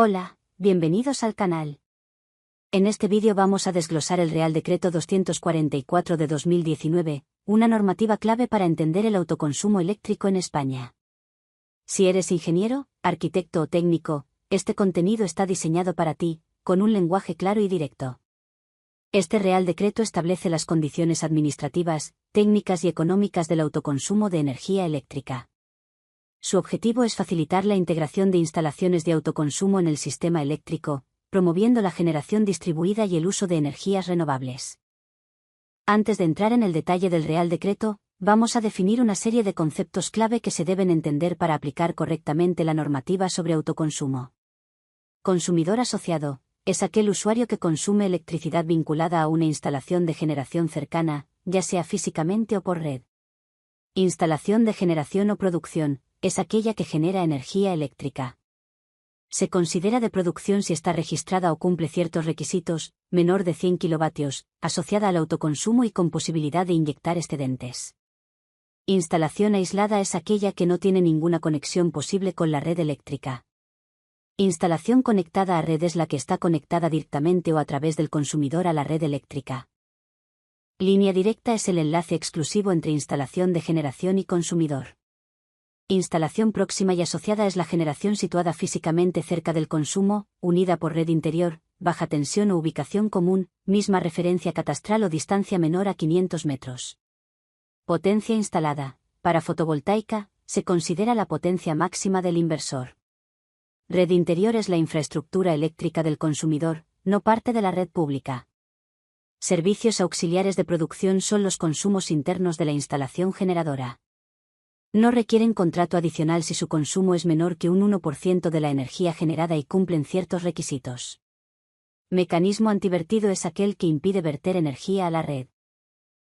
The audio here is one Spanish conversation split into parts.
Hola, bienvenidos al canal. En este vídeo vamos a desglosar el Real Decreto 244 de 2019, una normativa clave para entender el autoconsumo eléctrico en España. Si eres ingeniero, arquitecto o técnico, este contenido está diseñado para ti, con un lenguaje claro y directo. Este Real Decreto establece las condiciones administrativas, técnicas y económicas del autoconsumo de energía eléctrica. Su objetivo es facilitar la integración de instalaciones de autoconsumo en el sistema eléctrico, promoviendo la generación distribuida y el uso de energías renovables. Antes de entrar en el detalle del Real Decreto, vamos a definir una serie de conceptos clave que se deben entender para aplicar correctamente la normativa sobre autoconsumo. Consumidor asociado es aquel usuario que consume electricidad vinculada a una instalación de generación cercana, ya sea físicamente o por red. Instalación de generación o producción es aquella que genera energía eléctrica. Se considera de producción si está registrada o cumple ciertos requisitos, menor de 100 kilovatios, asociada al autoconsumo y con posibilidad de inyectar excedentes. Instalación aislada es aquella que no tiene ninguna conexión posible con la red eléctrica. Instalación conectada a red es la que está conectada directamente o a través del consumidor a la red eléctrica. Línea directa es el enlace exclusivo entre instalación de generación y consumidor. Instalación próxima y asociada es la generación situada físicamente cerca del consumo, unida por red interior, baja tensión o ubicación común, misma referencia catastral o distancia menor a 500 metros. Potencia instalada. Para fotovoltaica, se considera la potencia máxima del inversor. Red interior es la infraestructura eléctrica del consumidor, no parte de la red pública. Servicios auxiliares de producción son los consumos internos de la instalación generadora. No requieren contrato adicional si su consumo es menor que un 1% de la energía generada y cumplen ciertos requisitos. Mecanismo antivertido es aquel que impide verter energía a la red.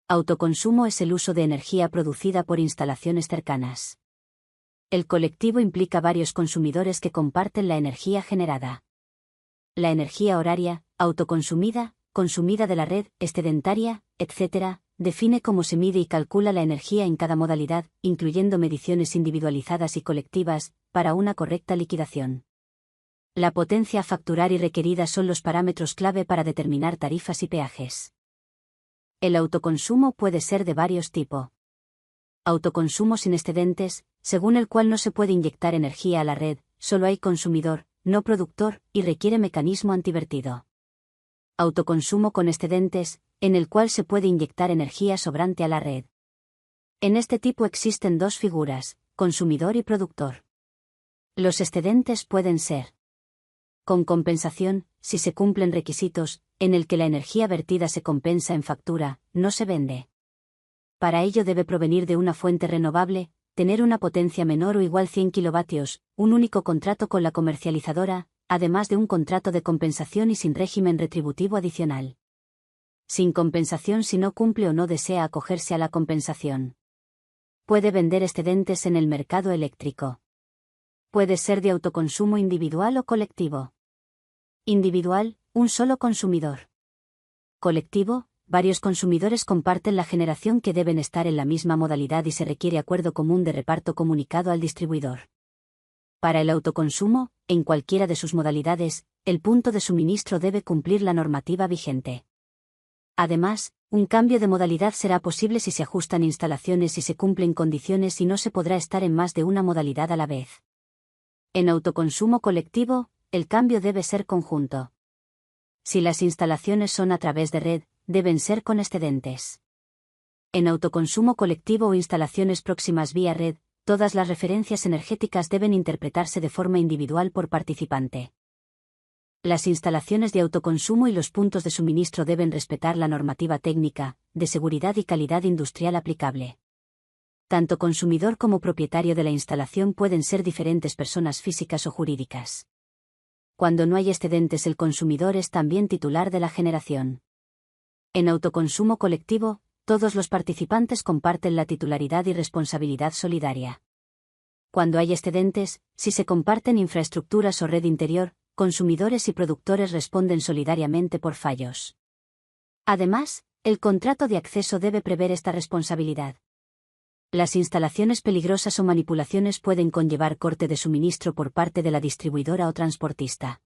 Autoconsumo es el uso de energía producida por instalaciones cercanas. El colectivo implica varios consumidores que comparten la energía generada. La energía horaria, autoconsumida, consumida de la red, excedentaria, etc., define cómo se mide y calcula la energía en cada modalidad, incluyendo mediciones individualizadas y colectivas, para una correcta liquidación. La potencia a facturar y requerida son los parámetros clave para determinar tarifas y peajes. El autoconsumo puede ser de varios tipos. Autoconsumo sin excedentes, según el cual no se puede inyectar energía a la red, solo hay consumidor, no productor, y requiere mecanismo antivertido. Autoconsumo con excedentes, en el cual se puede inyectar energía sobrante a la red. En este tipo existen dos figuras, consumidor y productor. Los excedentes pueden ser con compensación, si se cumplen requisitos, en el que la energía vertida se compensa en factura, no se vende. Para ello debe provenir de una fuente renovable, tener una potencia menor o igual 100 kilovatios, un único contrato con la comercializadora, además de un contrato de compensación y sin régimen retributivo adicional. Sin compensación si no cumple o no desea acogerse a la compensación. Puede vender excedentes en el mercado eléctrico. Puede ser de autoconsumo individual o colectivo. Individual, un solo consumidor. Colectivo, varios consumidores comparten la generación que deben estar en la misma modalidad y se requiere acuerdo común de reparto comunicado al distribuidor. Para el autoconsumo, en cualquiera de sus modalidades, el punto de suministro debe cumplir la normativa vigente. Además, un cambio de modalidad será posible si se ajustan instalaciones y se cumplen condiciones y no se podrá estar en más de una modalidad a la vez. En autoconsumo colectivo, el cambio debe ser conjunto. Si las instalaciones son a través de red, deben ser con excedentes. En autoconsumo colectivo o instalaciones próximas vía red, todas las referencias energéticas deben interpretarse de forma individual por participante. Las instalaciones de autoconsumo y los puntos de suministro deben respetar la normativa técnica, de seguridad y calidad industrial aplicable. Tanto consumidor como propietario de la instalación pueden ser diferentes personas físicas o jurídicas. Cuando no hay excedentes, el consumidor es también titular de la generación. En autoconsumo colectivo, todos los participantes comparten la titularidad y responsabilidad solidaria. Cuando hay excedentes, si se comparten infraestructuras o red interior, consumidores y productores responden solidariamente por fallos. Además, el contrato de acceso debe prever esta responsabilidad. Las instalaciones peligrosas o manipulaciones pueden conllevar corte de suministro por parte de la distribuidora o transportista.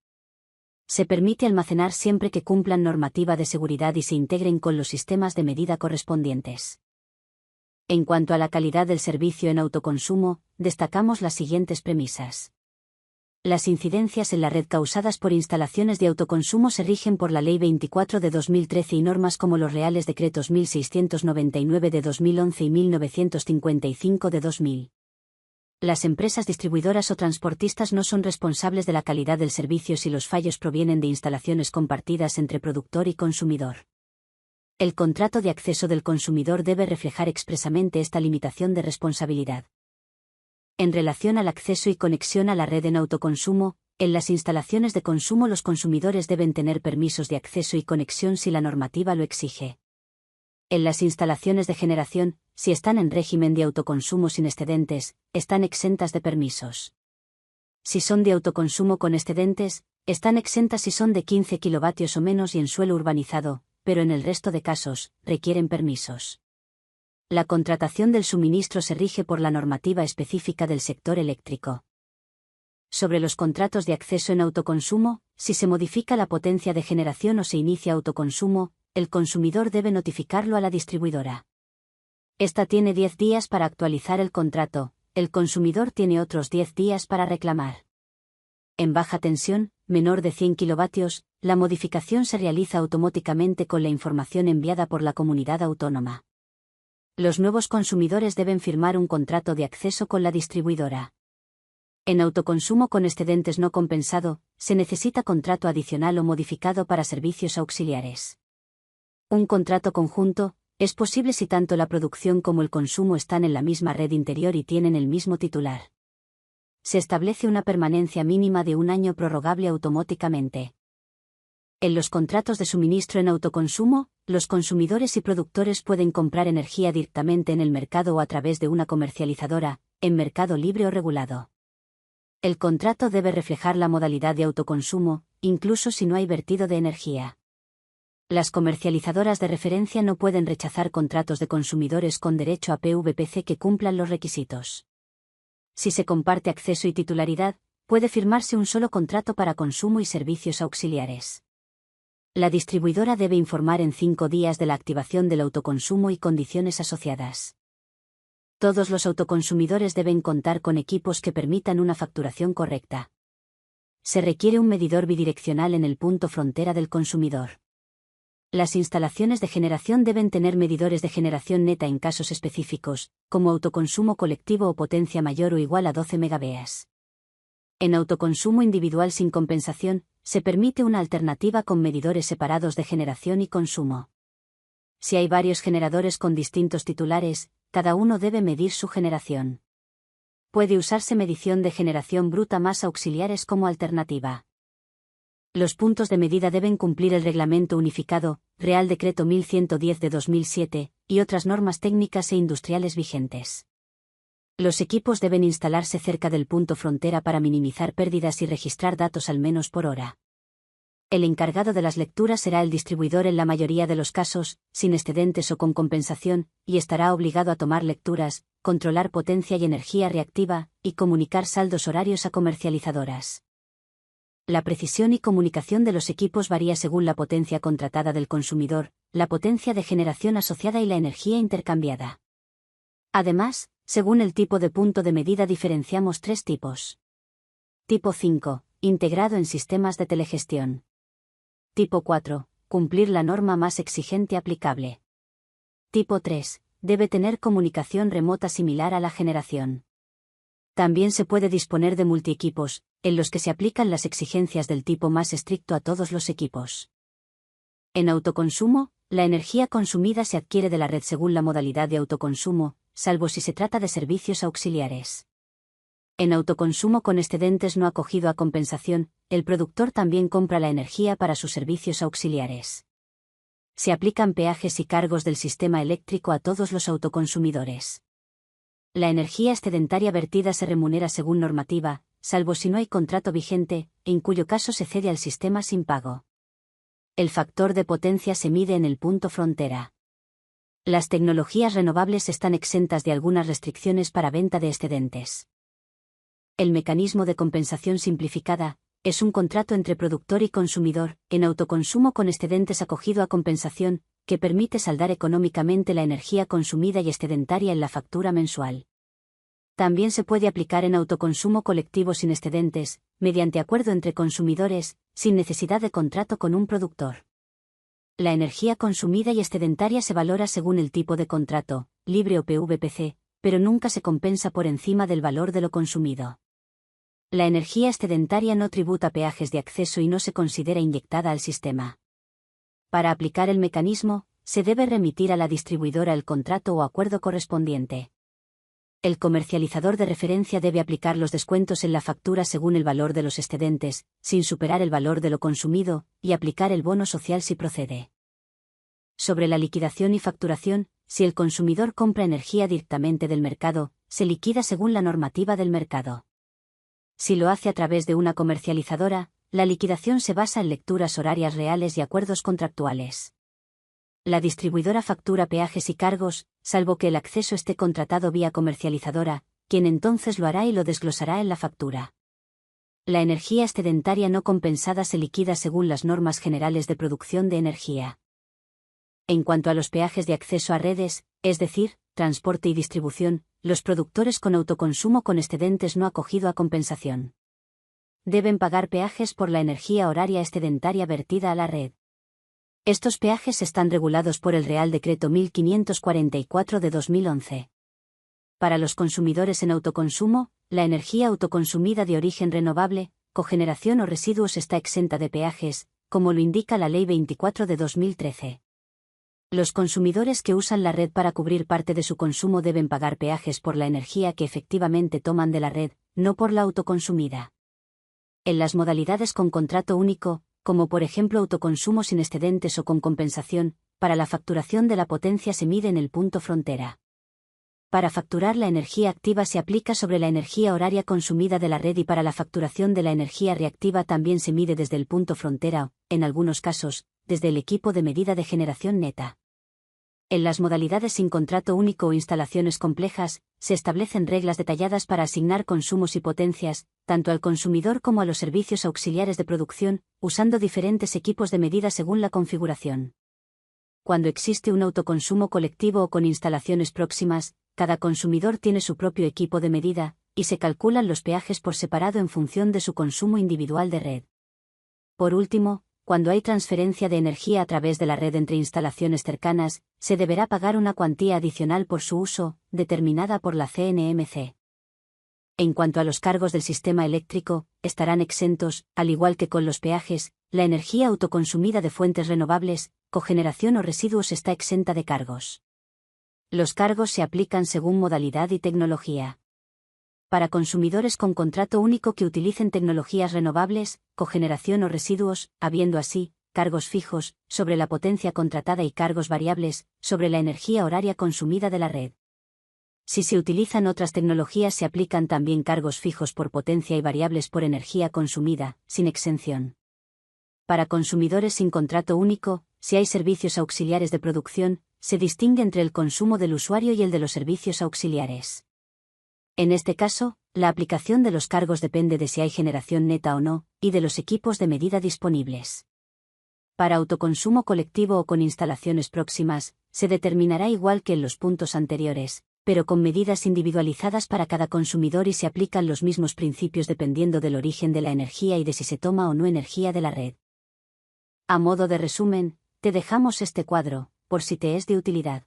Se permite almacenar siempre que cumplan normativa de seguridad y se integren con los sistemas de medida correspondientes. En cuanto a la calidad del servicio en autoconsumo, destacamos las siguientes premisas. Las incidencias en la red causadas por instalaciones de autoconsumo se rigen por la Ley 24 de 2013 y normas como los Reales Decretos 1699 de 2011 y 1955 de 2000. Las empresas distribuidoras o transportistas no son responsables de la calidad del servicio si los fallos provienen de instalaciones compartidas entre productor y consumidor. El contrato de acceso del consumidor debe reflejar expresamente esta limitación de responsabilidad. En relación al acceso y conexión a la red en autoconsumo, en las instalaciones de consumo los consumidores deben tener permisos de acceso y conexión si la normativa lo exige. En las instalaciones de generación, si están en régimen de autoconsumo sin excedentes, están exentas de permisos. Si son de autoconsumo con excedentes, están exentas si son de 15 kilovatios o menos y en suelo urbanizado, pero en el resto de casos, requieren permisos. La contratación del suministro se rige por la normativa específica del sector eléctrico. Sobre los contratos de acceso en autoconsumo, si se modifica la potencia de generación o se inicia autoconsumo, el consumidor debe notificarlo a la distribuidora. Esta tiene 10 días para actualizar el contrato, el consumidor tiene otros 10 días para reclamar. En baja tensión, menor de 100 kilovatios, la modificación se realiza automáticamente con la información enviada por la comunidad autónoma. Los nuevos consumidores deben firmar un contrato de acceso con la distribuidora. En autoconsumo con excedentes no compensado, se necesita contrato adicional o modificado para servicios auxiliares. Un contrato conjunto es posible si tanto la producción como el consumo están en la misma red interior y tienen el mismo titular. Se establece una permanencia mínima de un año prorrogable automáticamente. En los contratos de suministro en autoconsumo, los consumidores y productores pueden comprar energía directamente en el mercado o a través de una comercializadora, en mercado libre o regulado. El contrato debe reflejar la modalidad de autoconsumo, incluso si no hay vertido de energía. Las comercializadoras de referencia no pueden rechazar contratos de consumidores con derecho a PVPC que cumplan los requisitos. Si se comparte acceso y titularidad, puede firmarse un solo contrato para consumo y servicios auxiliares. La distribuidora debe informar en 5 días de la activación del autoconsumo y condiciones asociadas. Todos los autoconsumidores deben contar con equipos que permitan una facturación correcta. Se requiere un medidor bidireccional en el punto frontera del consumidor. Las instalaciones de generación deben tener medidores de generación neta en casos específicos, como autoconsumo colectivo o potencia mayor o igual a 12 megaVAs. En autoconsumo individual sin compensación, se permite una alternativa con medidores separados de generación y consumo. Si hay varios generadores con distintos titulares, cada uno debe medir su generación. Puede usarse medición de generación bruta más auxiliares como alternativa. Los puntos de medida deben cumplir el Reglamento Unificado, Real Decreto 1110 de 2007, y otras normas técnicas e industriales vigentes. Los equipos deben instalarse cerca del punto frontera para minimizar pérdidas y registrar datos al menos por hora. El encargado de las lecturas será el distribuidor en la mayoría de los casos, sin excedentes o con compensación, y estará obligado a tomar lecturas, controlar potencia y energía reactiva, y comunicar saldos horarios a comercializadoras. La precisión y comunicación de los equipos varía según la potencia contratada del consumidor, la potencia de generación asociada y la energía intercambiada. Además, según el tipo de punto de medida diferenciamos 3 tipos. Tipo 5, integrado en sistemas de telegestión. Tipo 4, cumplir la norma más exigente aplicable. Tipo 3, debe tener comunicación remota similar a la generación. También se puede disponer de multiequipos, en los que se aplican las exigencias del tipo más estricto a todos los equipos. En autoconsumo, la energía consumida se adquiere de la red según la modalidad de autoconsumo, salvo si se trata de servicios auxiliares. En autoconsumo con excedentes no acogido a compensación, el productor también compra la energía para sus servicios auxiliares. Se aplican peajes y cargos del sistema eléctrico a todos los autoconsumidores. La energía excedentaria vertida se remunera según normativa, salvo si no hay contrato vigente, en cuyo caso se cede al sistema sin pago. El factor de potencia se mide en el punto frontera. Las tecnologías renovables están exentas de algunas restricciones para venta de excedentes. El mecanismo de compensación simplificada es un contrato entre productor y consumidor, en autoconsumo con excedentes acogido a compensación, que permite saldar económicamente la energía consumida y excedentaria en la factura mensual. También se puede aplicar en autoconsumo colectivo sin excedentes, mediante acuerdo entre consumidores, sin necesidad de contrato con un productor. La energía consumida y excedentaria se valora según el tipo de contrato, libre o PVPC, pero nunca se compensa por encima del valor de lo consumido. La energía excedentaria no tributa peajes de acceso y no se considera inyectada al sistema. Para aplicar el mecanismo, se debe remitir a la distribuidora el contrato o acuerdo correspondiente. El comercializador de referencia debe aplicar los descuentos en la factura según el valor de los excedentes, sin superar el valor de lo consumido, y aplicar el bono social si procede. Sobre la liquidación y facturación, si el consumidor compra energía directamente del mercado, se liquida según la normativa del mercado. Si lo hace a través de una comercializadora, la liquidación se basa en lecturas horarias reales y acuerdos contractuales. La distribuidora factura peajes y cargos, salvo que el acceso esté contratado vía comercializadora, quien entonces lo hará y lo desglosará en la factura. La energía excedentaria no compensada se liquida según las normas generales de producción de energía. En cuanto a los peajes de acceso a redes, es decir, transporte y distribución, los productores con autoconsumo con excedentes no acogido a compensación deben pagar peajes por la energía horaria excedentaria vertida a la red. Estos peajes están regulados por el Real Decreto 1544 de 2011. Para los consumidores en autoconsumo, la energía autoconsumida de origen renovable, cogeneración o residuos está exenta de peajes, como lo indica la Ley 24 de 2013. Los consumidores que usan la red para cubrir parte de su consumo deben pagar peajes por la energía que efectivamente toman de la red, no por la autoconsumida. En las modalidades con contrato único, como por ejemplo autoconsumo sin excedentes o con compensación, para la facturación de la potencia se mide en el punto frontera. Para facturar la energía activa se aplica sobre la energía horaria consumida de la red y para la facturación de la energía reactiva también se mide desde el punto frontera o, en algunos casos, desde el equipo de medida de generación neta. En las modalidades sin contrato único o instalaciones complejas, se establecen reglas detalladas para asignar consumos y potencias, tanto al consumidor como a los servicios auxiliares de producción, usando diferentes equipos de medida según la configuración. Cuando existe un autoconsumo colectivo o con instalaciones próximas, cada consumidor tiene su propio equipo de medida, y se calculan los peajes por separado en función de su consumo individual de red. Por último, cuando hay transferencia de energía a través de la red entre instalaciones cercanas, se deberá pagar una cuantía adicional por su uso, determinada por la CNMC. En cuanto a los cargos del sistema eléctrico, estarán exentos, al igual que con los peajes, la energía autoconsumida de fuentes renovables, cogeneración o residuos está exenta de cargos. Los cargos se aplican según modalidad y tecnología. Para consumidores con contrato único que utilicen tecnologías renovables, cogeneración o residuos, habiendo así, cargos fijos, sobre la potencia contratada y cargos variables, sobre la energía horaria consumida de la red. Si se utilizan otras tecnologías se aplican también cargos fijos por potencia y variables por energía consumida, sin exención. Para consumidores sin contrato único, si hay servicios auxiliares de producción, se distingue entre el consumo del usuario y el de los servicios auxiliares. En este caso, la aplicación de los cargos depende de si hay generación neta o no, y de los equipos de medida disponibles. Para autoconsumo colectivo o con instalaciones próximas, se determinará igual que en los puntos anteriores, pero con medidas individualizadas para cada consumidor y se aplican los mismos principios dependiendo del origen de la energía y de si se toma o no energía de la red. A modo de resumen, te dejamos este cuadro, por si te es de utilidad.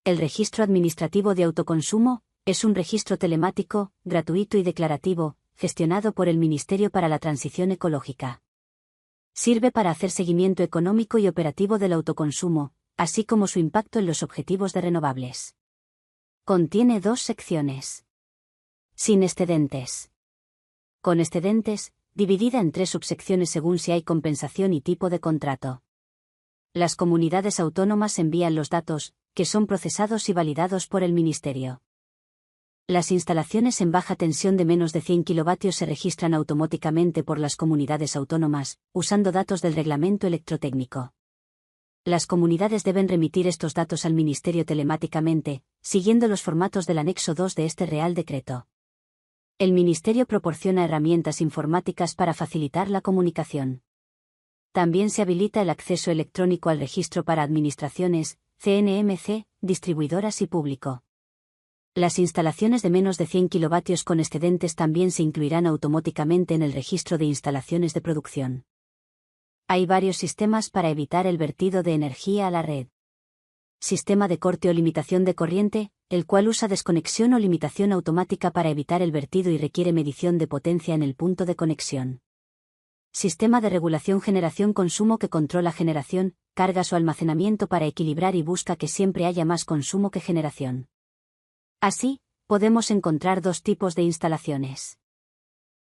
El registro administrativo de autoconsumo es un registro telemático, gratuito y declarativo, gestionado por el Ministerio para la Transición Ecológica. Sirve para hacer seguimiento económico y operativo del autoconsumo, así como su impacto en los objetivos de renovables. Contiene 2 secciones. Sin excedentes. Con excedentes, dividida en 3 subsecciones según si hay compensación y tipo de contrato. Las comunidades autónomas envían los datos, que son procesados y validados por el Ministerio. Las instalaciones en baja tensión de menos de 100 kilovatios se registran automáticamente por las comunidades autónomas, usando datos del Reglamento Electrotécnico. Las comunidades deben remitir estos datos al Ministerio telemáticamente, siguiendo los formatos del anexo 2 de este Real Decreto. El Ministerio proporciona herramientas informáticas para facilitar la comunicación. También se habilita el acceso electrónico al registro para administraciones, CNMC, distribuidoras y público. Las instalaciones de menos de 100 kilovatios con excedentes también se incluirán automáticamente en el registro de instalaciones de producción. Hay varios sistemas para evitar el vertido de energía a la red. Sistema de corte o limitación de corriente, el cual usa desconexión o limitación automática para evitar el vertido y requiere medición de potencia en el punto de conexión. Sistema de regulación generación-consumo que controla generación, cargas o almacenamiento para equilibrar y busca que siempre haya más consumo que generación. Así, podemos encontrar 2 tipos de instalaciones.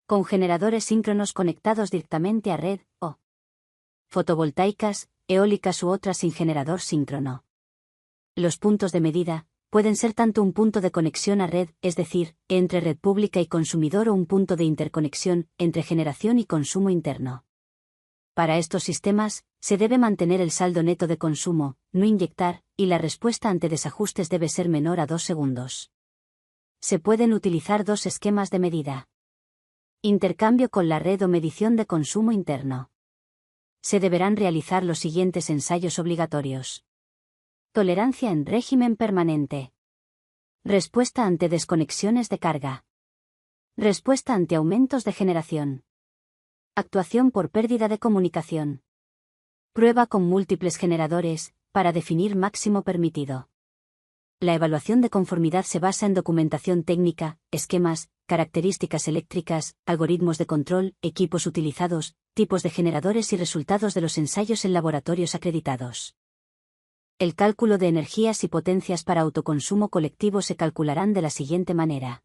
Con generadores síncronos conectados directamente a red, o fotovoltaicas, eólicas u otras sin generador síncrono. Los puntos de medida pueden ser tanto un punto de conexión a red, es decir, entre red pública y consumidor, o un punto de interconexión entre generación y consumo interno. Para estos sistemas, se debe mantener el saldo neto de consumo, no inyectar, y la respuesta ante desajustes debe ser menor a 2 segundos. Se pueden utilizar 2 esquemas de medida. Intercambio con la red o medición de consumo interno. Se deberán realizar los siguientes ensayos obligatorios. Tolerancia en régimen permanente. Respuesta ante desconexiones de carga. Respuesta ante aumentos de generación. Actuación por pérdida de comunicación. Prueba con múltiples generadores, para definir máximo permitido. La evaluación de conformidad se basa en documentación técnica, esquemas, características eléctricas, algoritmos de control, equipos utilizados, tipos de generadores y resultados de los ensayos en laboratorios acreditados. El cálculo de energías y potencias para autoconsumo colectivo se calcularán de la siguiente manera.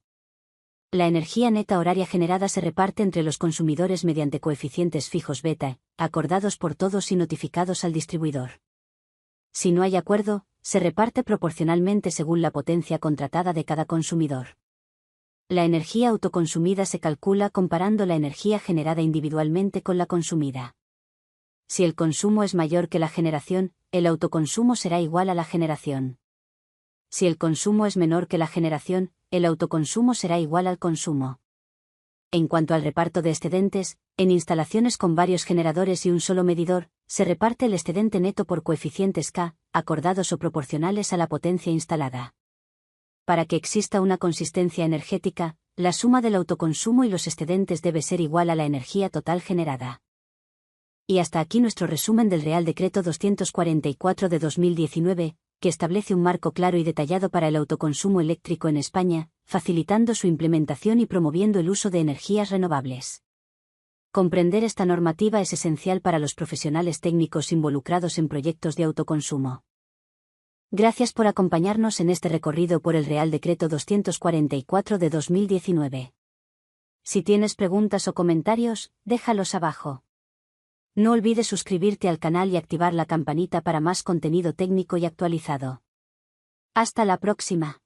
La energía neta horaria generada se reparte entre los consumidores mediante coeficientes fijos beta, acordados por todos y notificados al distribuidor. Si no hay acuerdo, se reparte proporcionalmente según la potencia contratada de cada consumidor. La energía autoconsumida se calcula comparando la energía generada individualmente con la consumida. Si el consumo es mayor que la generación, el autoconsumo será igual a la generación. Si el consumo es menor que la generación, el autoconsumo será igual al consumo. En cuanto al reparto de excedentes, en instalaciones con varios generadores y un solo medidor, se reparte el excedente neto por coeficientes K, acordados o proporcionales a la potencia instalada. Para que exista una consistencia energética, la suma del autoconsumo y los excedentes debe ser igual a la energía total generada. Y hasta aquí nuestro resumen del Real Decreto 244 de 2019, que establece un marco claro y detallado para el autoconsumo eléctrico en España, facilitando su implementación y promoviendo el uso de energías renovables. Comprender esta normativa es esencial para los profesionales técnicos involucrados en proyectos de autoconsumo. Gracias por acompañarnos en este recorrido por el Real Decreto 244 de 2019. Si tienes preguntas o comentarios, déjalos abajo. No olvides suscribirte al canal y activar la campanita para más contenido técnico y actualizado. Hasta la próxima.